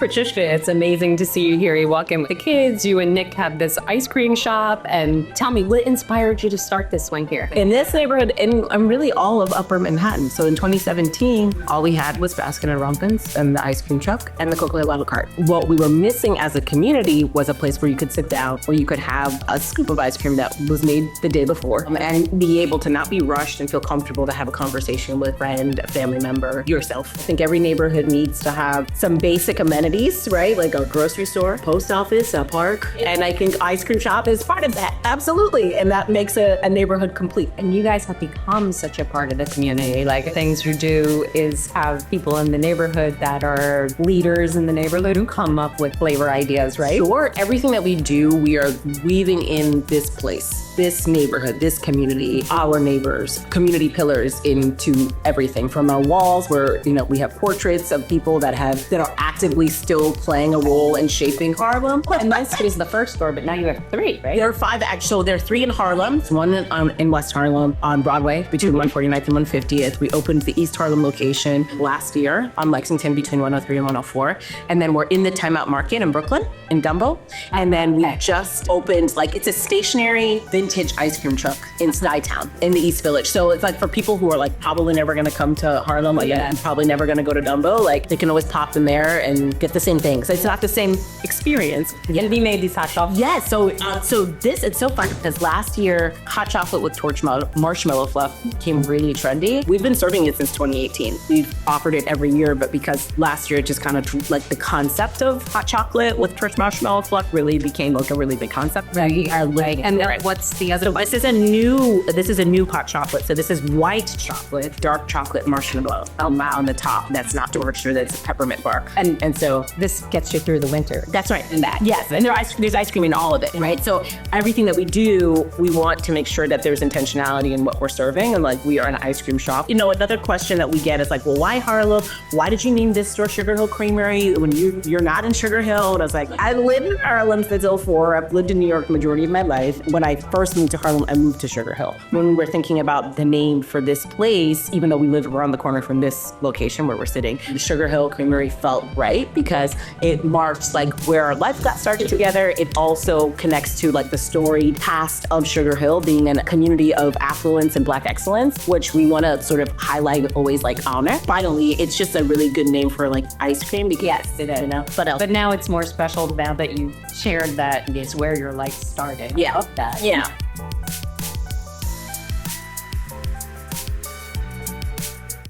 Petrushka, it's amazing to see you here. You walk in with the kids, you and Nick have this ice cream shop, and tell me, what inspired you to start this one here? In this neighborhood, I'm really all of Upper Manhattan. So in 2017, all we had was Baskin and Robbins and the ice cream truck and the Coca-Cola Lava Cart. What we were missing as a community was a place where you could sit down, where you could have a scoop of ice cream that was made the day before, and be able to not be rushed and feel comfortable to have a conversation with a friend, a family member, yourself. I think every neighborhood needs to have some basic amenities, right? Like a grocery store, post office, a park. And I think ice cream shop is part of that. Absolutely. And that makes a neighborhood complete. And you guys have become such a part of the community. Like, things you do is have people in the neighborhood that are leaders in the neighborhood who come up with flavor ideas, right? Sure. Everything that we do, we are weaving in this place, this neighborhood, this community, our neighbors, community pillars into everything from our walls where, we have portraits of people that are actively still playing a role in shaping Harlem. And this is the first store, but now you have 3, right? There are 5 actual. There are 3 in Harlem. One in West Harlem on Broadway between 149th and 150th. We opened the East Harlem location last year on Lexington between 103 and 104. And then we're in the Time Out Market in Brooklyn, in Dumbo. And then we just opened, it's a stationary vintage ice cream truck in Skytown in the East Village. So it's for people who are probably never going to come to Harlem, and probably never going to go to Dumbo, they can always pop in there and get the same thing. So it's not the same experience. And we made these hot chocolate. Yes. So it's so fun because last year, hot chocolate with torch marshmallow fluff became really trendy. We've been serving it since 2018. We've offered it every year, but because last year it just kind of the concept of hot chocolate with torch marshmallow fluff really became a really big concept. Right. And what's the other one? This is a new hot chocolate. So this is white chocolate, dark chocolate marshmallow on the top. That's not torture, that's peppermint bark. And so this gets you through the winter. that's right. And that. Yes. And there's ice cream in all of it, right? So everything that we do, we want to make sure that there's intentionality in what we're serving, and we are an ice cream shop. Another question that we get is well, why Harlem? Why did you name this store SugarHill Creamery when you're not in SugarHill? And I was I lived in Harlem since 2004. I've lived in New York the majority of my life. When I first moved to Harlem, I moved to SugarHill. When we were thinking about the name for this place, even though we live around the corner from this location where we're sitting, the SugarHill Creamery felt right because it marks where our life got started together. It also connects to the storied past of SugarHill being a community of affluence and Black excellence, which we want to sort of highlight, always honor. Finally, it's just a really good name for ice cream because yes, it is. But now it's more special now that you shared that it's where your life started. Yeah. I love that. Yeah.